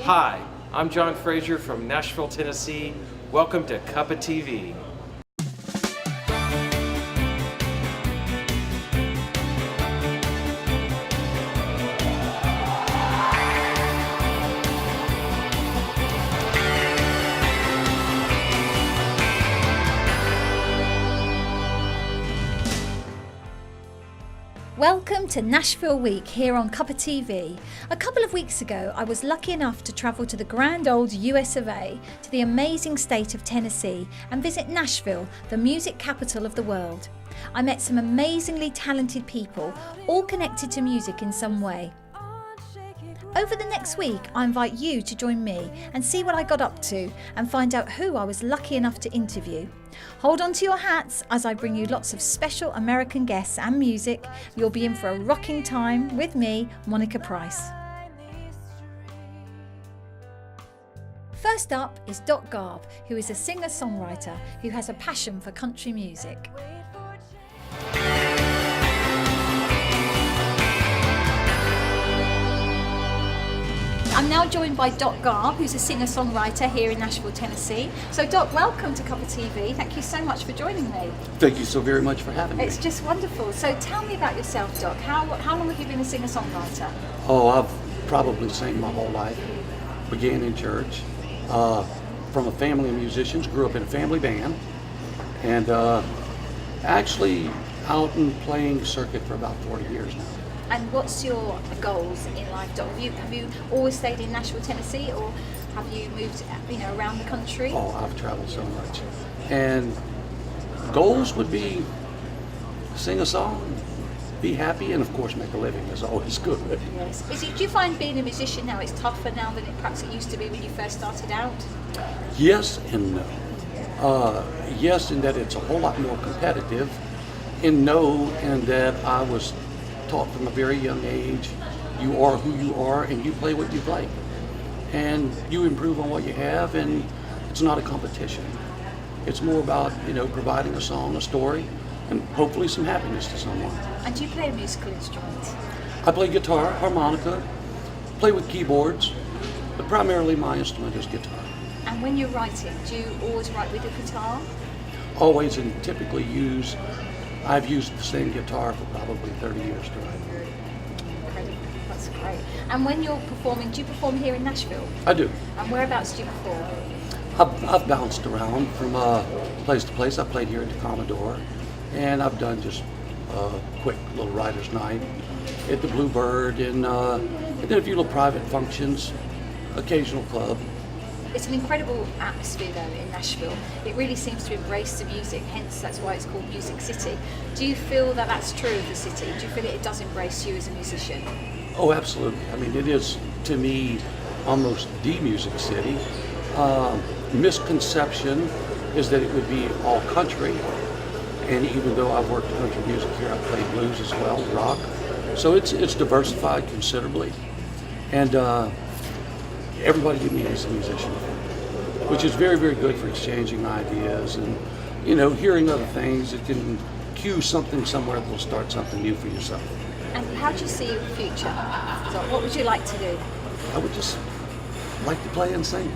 Hi, I'm John Frazier from Nashville, Tennessee. Welcome to CuppaTV. Welcome to Nashville Week here on CuppaTV. A couple of weeks ago, I was lucky enough to travel to the grand old US of A, to the amazing state of Tennessee, and visit Nashville, the music capital of the world. I met some amazingly talented people, all connected to music in some way. Over the next week, I invite you to join me and see what I got up to and find out who I was lucky enough to interview. Hold on to your hats as I bring you lots of special American guests and music. You'll be in for a rocking time with me, Monica Price. First up is Doc Garb, who is a singer-songwriter who has a passion for country music. I'm now joined by Doc Garb, who's a singer-songwriter here in Nashville, Tennessee. So Doc, welcome to CuppaTV. Thank you so much for joining me. Thank you so very much for having me. It's just wonderful. So tell me about yourself, Doc. How long have you been a singer-songwriter? Oh, I've probably sang my whole life. Began in church. From a family of musicians, grew up in a family band, and actually out and playing circuit for about 40 years now. And what's your goals in life, Doc? Have you always stayed in Nashville, Tennessee, or have you moved, around the country? Oh, I've traveled so much. And goals would be sing a song, be happy, and of course make a living is always good. Yes. Do you find being a musician now is tougher now than perhaps it used to be when you first started out? Yes and no. Yes, in that it's a whole lot more competitive, and no, in that I was taught from a very young age, you are who you are and you play what you play. And you improve on what you have, and it's not a competition. It's more about, providing a song, a story, and hopefully some happiness to someone. And do you play a musical instrument? I play guitar, harmonica, play with keyboards, but primarily my instrument is guitar. And when you're writing, do you always write with a guitar? Always, and typically I've used the same guitar for probably 30 years to write. Incredible, that's great. And when you're performing, do you perform here in Nashville? I do. And whereabouts do you perform? I've bounced around from place to place. I played here at the Commodore, and I've done just a quick little writer's night at the Bluebird, and then a few little private functions, occasional club. It's an incredible atmosphere though in Nashville. It really seems to embrace the music, hence that's why it's called Music City. Do you feel that that's true of the city? Do you feel that it does embrace you as a musician? Oh, absolutely. I mean, it is, to me, almost the music city. Misconception is that it would be all country, and even though I've worked country music here, I've played blues as well, rock. So it's diversified considerably, and everybody you meet is a musician, which is very, very good for exchanging ideas and, hearing other things. It can cue something somewhere that'll start something new for yourself. And how do you see your future? So what would you like to do? I would just like to play and sing.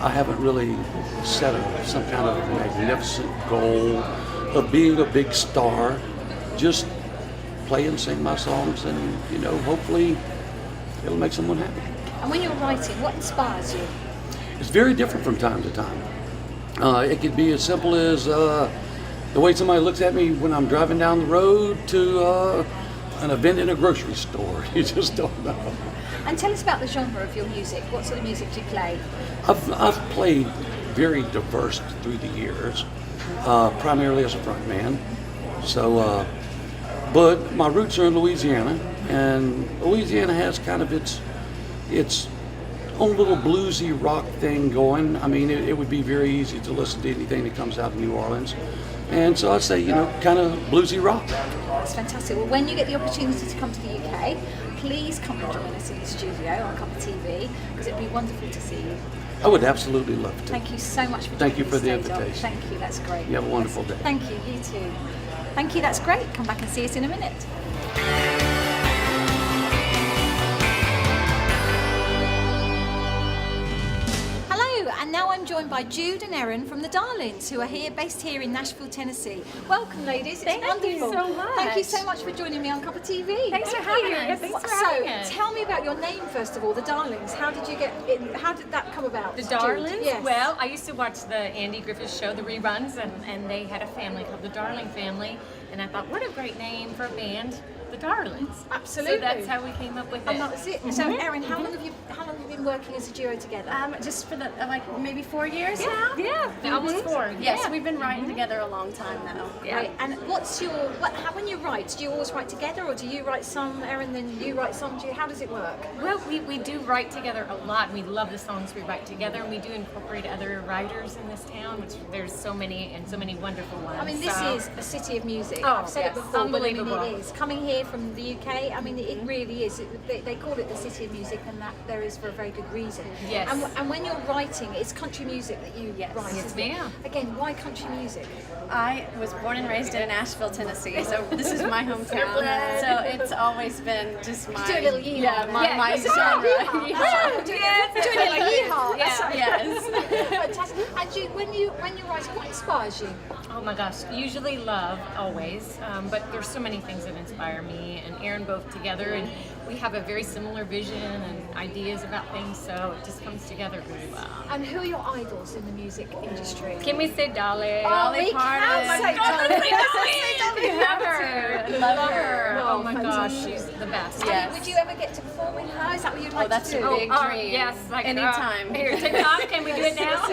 I haven't really set some kind of magnificent goal of being a big star. Just play and sing my songs, and hopefully it'll make someone happy. And when you're writing, what inspires you? It's very different from time to time. It could be as simple as the way somebody looks at me when I'm driving down the road to an event in a grocery store. You just don't know. And tell us about the genre of your music. What sort of music do you play? I've played very diverse through the years, primarily as a front man. So, but my roots are in Louisiana, and Louisiana has kind of its own little bluesy rock thing going. I mean, it would be very easy to listen to anything that comes out of New Orleans. And so I'd say, kind of bluesy rock. That's fantastic. Well, when you get the opportunity to come to the UK, please come and join us in the studio on CuppaTV, because it'd be wonderful to see you. I would absolutely love to. Thank you so much for joining us. Thank you for the today, invitation. Doc. Thank you, that's great. You have a wonderful day. Thank you, you too. Thank you, that's great. Come back and see us in a minute. I'm joined by Jude and Erin from the Darlings, who are based here in Nashville, Tennessee. Welcome, ladies. It's Thank wonderful. you so much. Thank you so much for joining me on CuppaTV. Thanks for having us. Thanks for having us. Tell me about your name first of all, the Darlings. How did you get in? How did that come about? The Jude? Darlings? Yes. Well, I used to watch the Andy Griffith show, the reruns, and they had a family called the Darling Family, and I thought, what a great name for a band, the Darlings. Absolutely. So that's how we came up with it. And that's it. So, Erin, how long have you been working as a duo together? Just for the maybe 4 years Yeah, now. yeah, almost 4. Yes, Yeah. we've been writing together a long time now. Yeah. Right. And when you write, do you always write together, or do you write some, Erin, then you write some? How does it work? Well, we do write together a lot. We love the songs we write together, and we do incorporate other writers in this town, which there's so many and so many wonderful ones. I mean, this So- is a city of music. Oh, I've said yes, it before, but I mean, unbelievable. it is. Coming here from the UK, I mean, it really is. They call it the city of music, and that there is for a very good reason. Yes. And when you're writing, it's country music that you Yes. write. Yes, isn't it? ma'am. Again, why country music? I was born and raised in Nashville, Tennessee, so this is my hometown. So it's always been just my Do a little yeehaw. yeah, my Yeah, my yes, genre. Yeehaw. Yeah. Doing a little yeehaw. That's Yeah. right. Yes. Fantastic. And you, when you write, what inspires you? Oh my gosh, usually love, always, but there's so many things that inspire me and Erin both together, and we have a very similar vision and ideas about things, so it just comes together really well. And who are your idols in the music industry? Can we say Dolly? we can say Dolly. We have her. Love her. Oh, Oh my gosh, she's the best. And Yes. would you ever get to perform with her? Is that what you'd like that's to a do? big Oh, dream. yes, like Anytime. Here, TikTok. Can we do it now?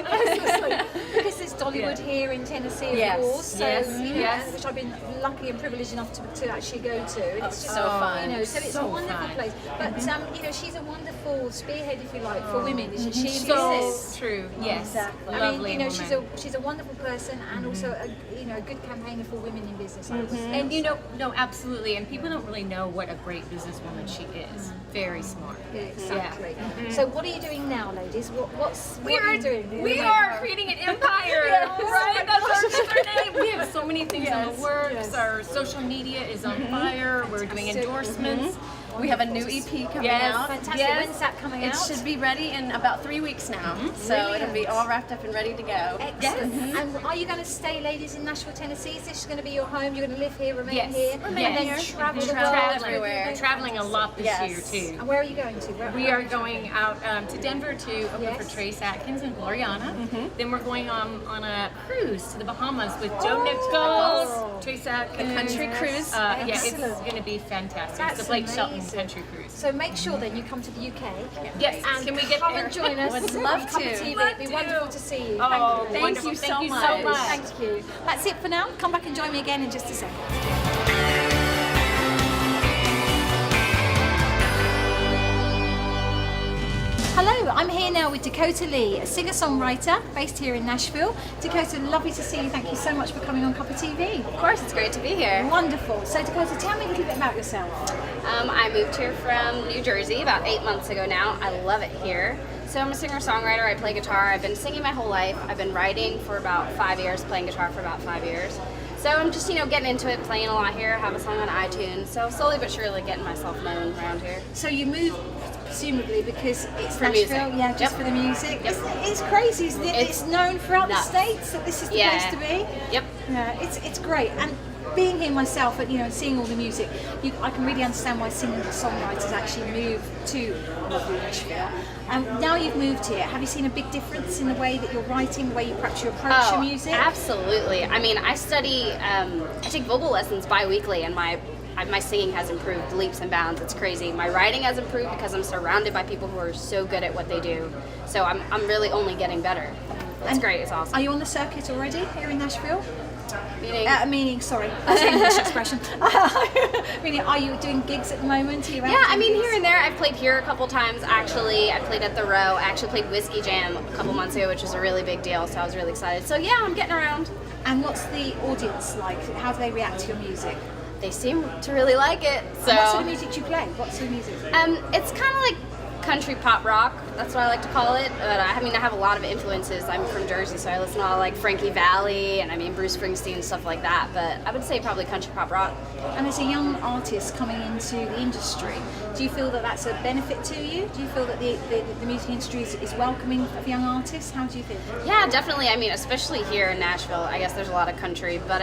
Because there's Dollywood here in Tennessee, of Yes. course. So, Yes. you know, Yes. which I've been lucky and privileged enough to actually go to. And it's just so fun. You know, so it's So a wonderful fun. place. But you know, she's a wonderful spearhead, if you like, for women, isn't she? in So business? true. Yes. Exactly. I Lovely mean, you know, woman. she's a wonderful person and also a a good campaigner for women in business. I would say. And you know, no, absolutely. And people don't really know what a great businesswoman she is. Very smart. Yeah, exactly. So, what are you doing now, ladies? What are you doing? We are creating an empire, right? That's our name. We have so many things in the works. Yes. Our social media is on fire. We're doing Fantastic. endorsements. We have a new EP coming Yes. out. Fantastic. Yes. When's that coming It out? should be ready in about 3 weeks now. So it'll be all wrapped up and ready to go. Excellent. And are you going to stay, ladies, in Nashville, Tennessee? Is this going to be your home? You're going to live here, remain Yes. here, Remain and then here. travel the Travel world? everywhere. We're traveling a lot this Yes. year too. And where are you going to? We are going out to Denver to open Yes. for Trace Atkins and Gloriana. Then we're going on a cruise to the Bahamas with Joe Nichols, Trace Atkins. A country cruise. Yeah, it's Excellent. going to be fantastic. That's it's the Blake Shelton amazing. Country Cruise. So make sure then you come to the UK. Yes, And can we get come there? and join us? Would love on to. CuppaTV. Love It'd be to. wonderful to see you. Oh, Thank you. wonderful. you Thank so you so much. much. Thank you. That's it for now. Come back and join me again in just a second. Hello, I'm here now with Dakota Lee, a singer-songwriter based here in Nashville. Dakota, lovely to see you. Thank you so much for coming on CuppaTV. Of course, it's great to be here. Wonderful. So Dakota, tell me a little bit about yourself. I moved here from New Jersey about 8 months ago now. I love it here. So I'm a singer-songwriter. I play guitar. I've been singing my whole life. I've been writing for about 5 years, playing guitar for about 5 years. So I'm just, getting into it, playing a lot here. I have a song on iTunes. So slowly but surely getting myself known around here. So you moved presumably because it's For Nashville, music. yeah, just Yep. for the music. Yep. It's crazy, isn't it? It's known throughout nuts. the states that this is the Yeah. place to be. Yep. Yeah, it's great. And being here myself and seeing all the music, I can really understand why singer-songwriters actually move to lovely Nashville. Now you've moved here, have you seen a big difference in the way that you're writing, the way you perhaps you approach your music? Absolutely. I mean, I study, I take vocal lessons bi-weekly, and my singing has improved leaps and bounds. It's crazy. My writing has improved because I'm surrounded by people who are so good at what they do. So I'm really only getting better. It's great. It's awesome. Are you on the circuit already here in Nashville? Meaning, Sorry, that's an English expression. Meaning, are you doing gigs at the moment? Are you out yeah, I doing mean, gigs? here and there. I've played here a couple times, actually. I played at the Row. I actually played Whiskey Jam a couple months ago, which was a really big deal, so I was really excited. So yeah, I'm getting around. And what's the audience like? How do they react to your music? They seem to really like it. So And what sort of music do you play? What sort of music? it's kind of like country pop rock. That's what I like to call it. But I have a lot of influences. I'm from Jersey, so I listen to a lot of like Frankie Valli and Bruce Springsteen and stuff like that. But I would say probably country pop rock. And as a young artist coming into the industry, do you feel that that's a benefit to you? Do you feel that the music industry is welcoming of young artists? How do you feel? Yeah, definitely. Especially here in Nashville, I guess there's a lot of country, but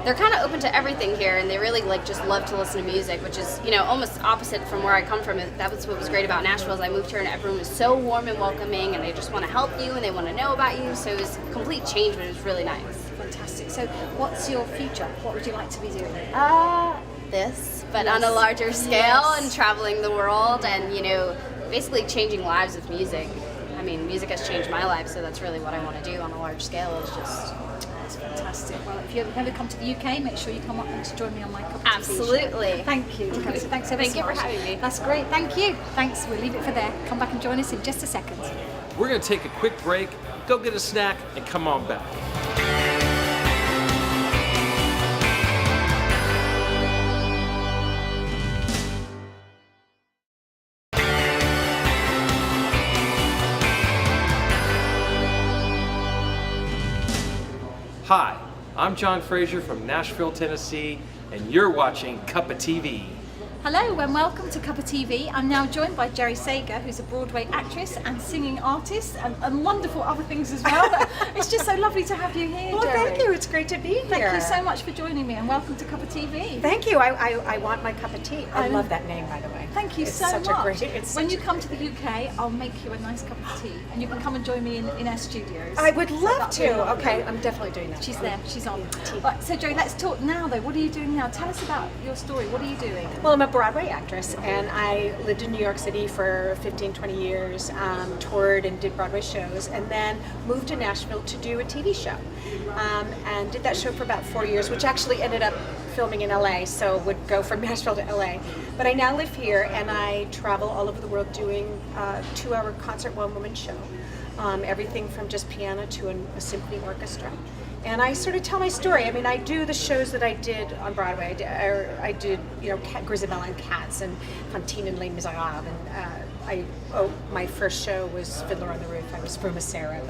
they're kind of open to everything here, and they really just love to listen to music, which is almost opposite from where I come from. That was what was great about Nashville. Is I moved here and everyone was so warm and welcoming, and they just want to help you and they want to know about you. So it was a complete change, but it was really nice. Fantastic. So what's your future? What would you like to be doing? This, but on a larger scale, and traveling the world, and basically changing lives with music. Music has changed my life, so that's really what I want to do on a large scale. Is just. That's fantastic. Well, if you ever come to the UK, make sure you come up and join me on my CuppaTV Absolutely. show. Thank you. Thanks ever Thank so you for much. having me. That's great. Thank you. Thanks. We'll leave it for there. Come back and join us in just a second. We're going to take a quick break, go get a snack, and come on back. Hi, I'm John Frazier from Nashville, Tennessee, and you're watching CuppaTV. Hello and welcome to CuppaTV. I'm now joined by Jerry Sager, who's a Broadway actress and singing artist and wonderful other things as well. It's just so lovely to have you here, Well, Jerry. thank you. It's great to be here. Thank you so much for joining me and welcome to CuppaTV. Thank you. I want my cup of tea. I love that name, by the way. Thank you It's so such much. A great, it's when such you a- come to the UK, I'll make you a nice cup of tea and you can come and join me in our studios. I would So love that'd be to. lovely. Okay, I'm definitely doing that. She's there, she's on. Right, so Jerry, let's talk now though. What are you doing now? Tell us about your story. What are you doing? Well, I'm a Broadway actress, and I lived in New York City for 15, 20 years, toured and did Broadway shows, and then moved to Nashville to do a TV show. And did that show for about 4 years, which actually ended up filming in LA, so would go from Nashville to LA. But I now live here, and I travel all over the world doing a 2-hour concert one-woman show. Everything from just piano to a symphony orchestra. And I sort of tell my story. I do the shows that I did on Broadway. I did Grisabella and Cats and Fantine and Les Miserables. And my first show was Fiddler on the Roof. I was Fruma Sarah,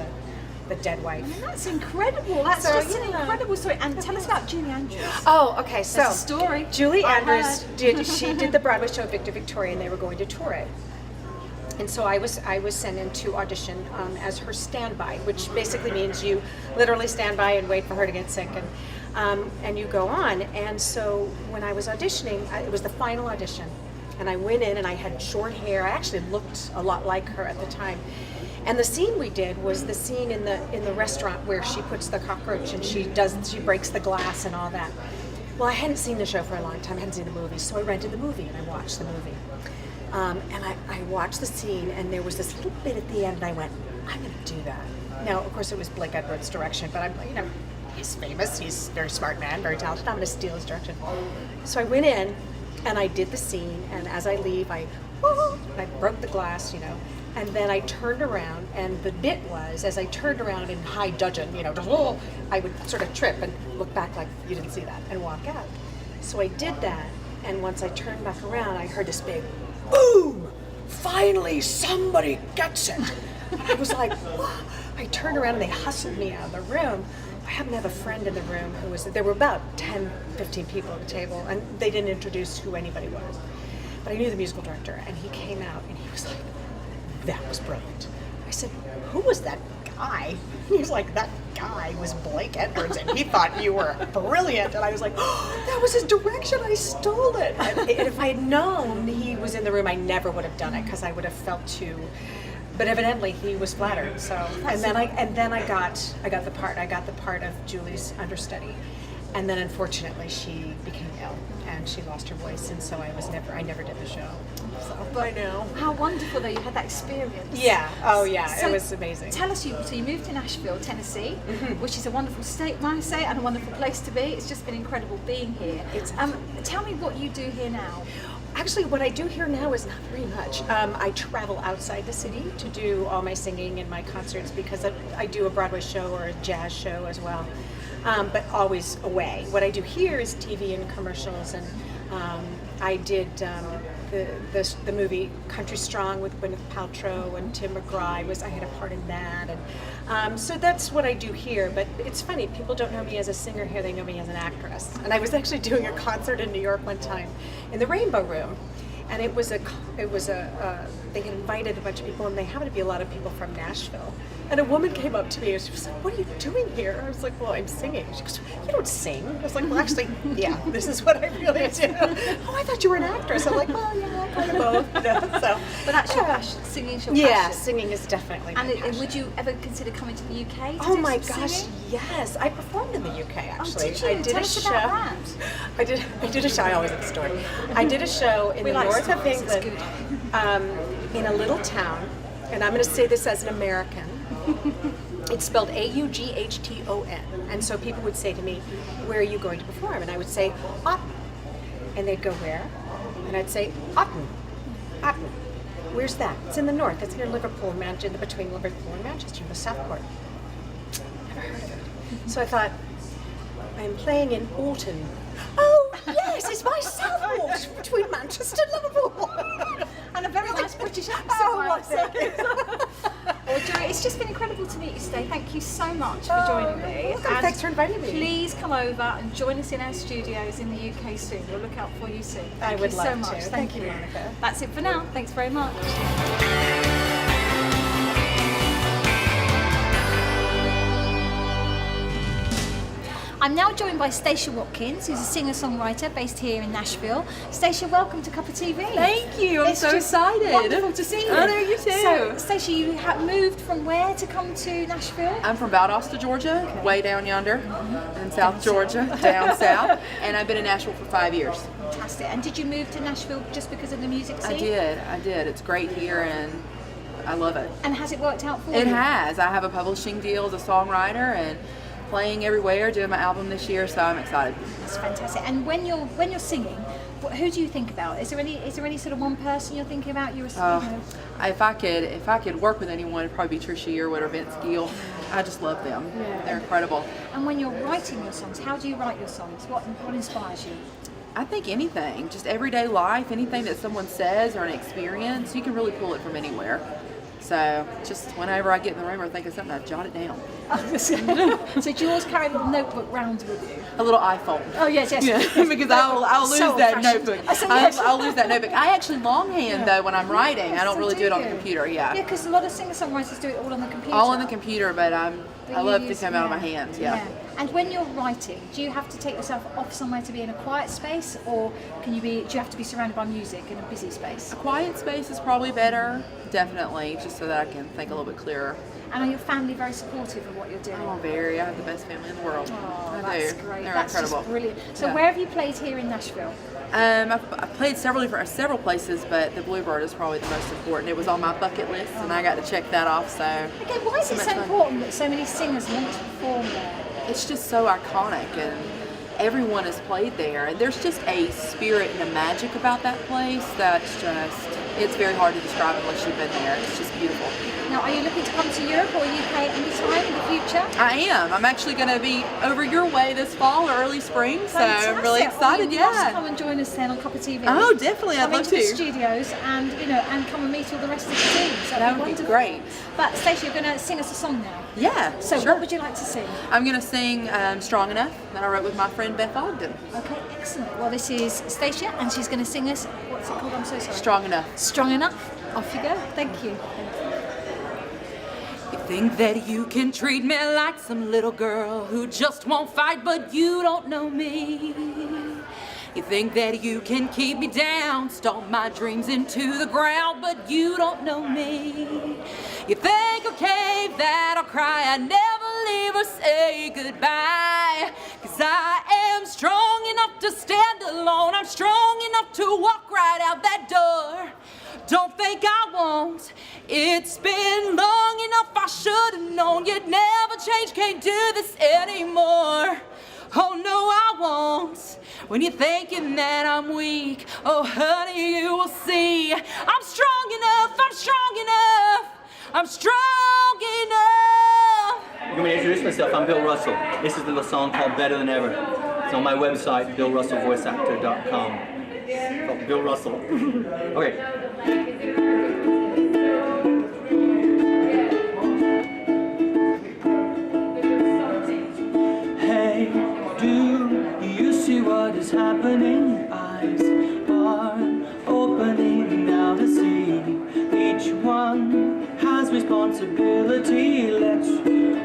the dead wife. That's incredible. That's So, just an incredible story. And tell us about Julie Andrews. Oh, okay. So That's a story. Julie I Andrews heard. she did the Broadway show Victor Victoria, and they were going to tour it. And so I was sent in to audition as her standby, which basically means you literally stand by and wait for her to get sick, and you go on. And so when I was auditioning, it was the final audition, and I went in and I had short hair. I actually looked a lot like her at the time. And the scene we did was the scene in the restaurant where she puts the cockroach and she breaks the glass and all that. Well, I hadn't seen the show for a long time. I hadn't seen the movie, so I rented the movie and I watched the movie. And I watched the scene, and there was this little bit at the end, and I went, I'm going to do that. Now, of course, it was Blake Edwards' direction, but I'm like, he's famous, he's a very smart man, very talented. I'm going to steal his direction. So I went in, and I did the scene, and as I leave, I broke the glass, and then I turned around, and the bit was, as I turned around in high dudgeon, I would sort of trip and look back like you didn't see that and walk out. So I did that, and once I turned back around, I heard this big boom! Finally, somebody gets it! And I was like, whoa. I turned around and they hustled me out of the room. I happened to have a friend in the room there were about 10, 15 people at the table, and they didn't introduce who anybody was. But I knew the musical director, and he came out and he was like, that was brilliant. I said, who was that guy? He was like, that guy was Blake Edwards, and he thought you were brilliant. And I was like, oh, that was his direction. I stole it. And if I had known he was in the room, I never would have done it because I would have felt too. But evidently, he was flattered. So, and then I got the part. I got the part of Julie's understudy, and then unfortunately, she became ill and she lost her voice, and so I never did the show. So, but I know. How wonderful that you had that experience. Yeah. Oh, yeah. So it was amazing. Tell us, so you moved to Nashville, Tennessee, which is a wonderful state, might I say, and a wonderful place to be. It's just been incredible being here. Tell me what you do here now. Actually, what I do here now is not very much. I travel outside the city to do all my singing and my concerts because I do a Broadway show or a jazz show as well, but always away. What I do here is TV and commercials, and I did the movie Country Strong with Gwyneth Paltrow and Tim McGraw. I had a part in that, and so that's what I do here. But it's funny, people don't know me as a singer here; they know me as an actress. And I was actually doing a concert in New York one time in the Rainbow Room, and it was a they had invited a bunch of people, and they happened to be a lot of people from Nashville. And a woman came up to me and she was like, "What are you doing here?" I was like, "Well, I'm singing." She goes, "You don't sing." I was like, "Well, actually, yeah, this is what I really do." "Oh, I thought you were an actress." I'm like, "Well, yeah, kind of both." You know, so, But that's your passion. Singing is your yeah, passion. singing is definitely my And passion. would you ever consider coming to the UK? To Oh do my some gosh, singing? yes! I performed in the UK actually. did you? I did Tell a us show. about that. I did a show. I always have a story. I did a show in We the like north of stories, it's England, in a little town, and I'm going to say this as an American. It's spelled Aughton, and so people would say to me, "Where are you going to perform?" And I would say, "Otten," and they'd go, "Where?" And I'd say, "Otten, Otten." "Where's that?" "It's in the north. It's near Liverpool, between Liverpool and Manchester, in the Southport." Never heard of it. So I thought, I'm playing in Alton. "Oh yes, it's my Southport between Manchester and Liverpool." And a very nice British accent. Oh, I would say. thank Well, Joy, it's just been incredible to meet you today. Thank you so much for joining me. welcome. And Thanks for inviting me. Please come over and join us in our studios in the UK soon. We'll look out for you soon. I Thank would you love so to. much. Thank you, Monica. That's it for now. Thanks very much. I'm now joined by Staci Watkins, who's a singer-songwriter based here in Nashville. Staci, welcome to CuppaTV. Thank you. I'm It's so just excited. Wonderful to see you. Oh, no, you too. So, Staci, you have moved from where to come to Nashville? I'm from Valdosta, Georgia, way down yonder, in South Georgia, down south, and I've been in Nashville for 5 years. Fantastic. And did you move to Nashville just because of the music scene? I did. It's great here, and I love it. And has it worked out for you? It has. I have a publishing deal as a songwriter, and playing everywhere, doing my album this year, so I'm excited. That's fantastic. And when you're singing, who do you think about? Is there any sort of one person you're thinking about? If I could work with anyone, it'd probably be Trisha Yearwood or Vince Gill. I just love them. Yeah. They're incredible. And when you're writing your songs, how do you write your songs? What inspires you? I think anything, just everyday life, anything that someone says or an experience, you can really pull it from anywhere. So just whenever I get in the room or think of something, I jot it down. So do you always carry a little notebook round with you? A little iPhone. Oh yes. Yeah, because I'll lose So that old-fashioned. notebook. I said yes. I'll lose that notebook. I actually longhand though when I'm writing. I don't So really do it on the you? computer. Yeah. Yeah, because a lot of singer-songwriters do it all on the computer. All on the computer, but I But love you to use- come out of my hands. Yeah. And when you're writing, do you have to take yourself off somewhere to be in a quiet space, or do you have to be surrounded by music in a busy space? A quiet space is probably better, definitely, just so that I can think a little bit clearer. And are your family very supportive of what you're doing? Oh, very. I have the best family in the world. Oh, I that's do. great. They're That's incredible. just brilliant. So Yeah. where have you played here in Nashville? I've played several places, but the Bluebird is probably the most important. It was on my bucket list, and I got to check that off. So Okay, why is it much so fun. important that so many singers want to perform there? It's just so iconic, and everyone has played there. And there's just a spirit and a magic about that place that's it's very hard to describe unless you've been there. It's just beautiful. Now, are you looking to come to Europe or UK at any time in the future? I am. I'm actually going to be over your way this fall or early spring, so I'm really Fantastic. Well, excited. you'd love to Yeah. come and join us then on CuppaTV. Oh, definitely. I'd Come love into the to. studios and and come and meet all the rest of the team. So That would be wonderful. great. But Staci, you're going to sing us a song now. Yeah. So sure. what would you like to sing? I'm going to sing "Strong Enough" that I wrote with my friend Beth Ogden. Okay, excellent. Well, this is Stacia, and she's going to sing us. What's it called? I'm so sorry. Strong Enough. Strong Enough. Off you go. Thank you. You think that you can treat me like some little girl who just won't fight, but you don't know me. You think that you can keep me down, stomp my dreams into the ground, but you don't know me. You think I'll cave, that I'll cry, I never leave or say goodbye. 'Cause I am strong enough to stand alone, I'm strong enough to walk right out that door. Don't think I won't, it's been long enough, I should've known you'd never change, can't do this anymore. Oh no, I won't. When you're thinking that I'm weak, oh honey, you will see. I'm strong enough, I'm strong enough, I'm strong enough. I'm going to introduce myself. I'm Bill Russell. This is a little song called Better Than Ever. It's on my website, BillRussellVoiceActor.com. From Bill Russell. Okay. Hey, do you see what is happening? Eyes are opening now to see. Each one has responsibility. Let's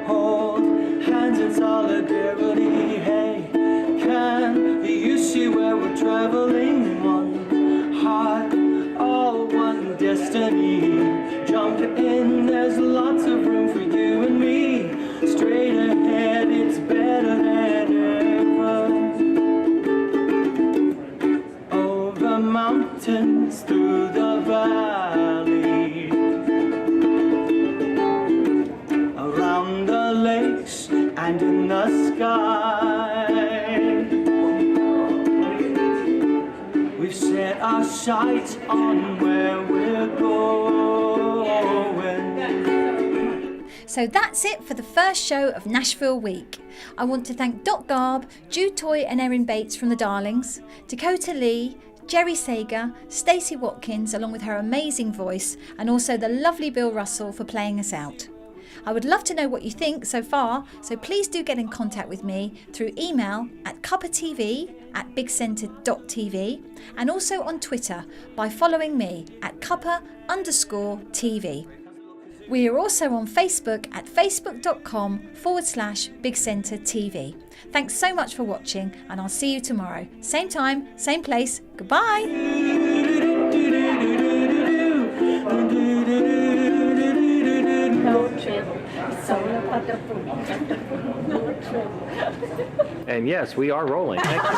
hold hands in solidarity. Hey, can you see where we're traveling? One heart, all one destiny. Jump in, there's lots of room for you and me. Straight ahead, it's better than ever. Over mountains, through the valley, around the lakes and in the sky. We've set our sights on where we're going. So that's it for the first show of Nashville Week. I want to thank Doc Garb, Jude Toy and Erin Bates from the Darlings, Dakota Lee, Jerry Sager, Staci Watkins along with her amazing voice, and also the lovely Bill Russell for playing us out. I would love to know what you think so far, so please do get in contact with me through email at CuppaTV@BigCentre.tv and also on Twitter by following me at Cuppa_TV. We are also on Facebook at facebook.com/BigCentre.tv. Thanks so much for watching, and I'll see you tomorrow. Same time, same place. Goodbye. And yes, we are rolling. Thank you.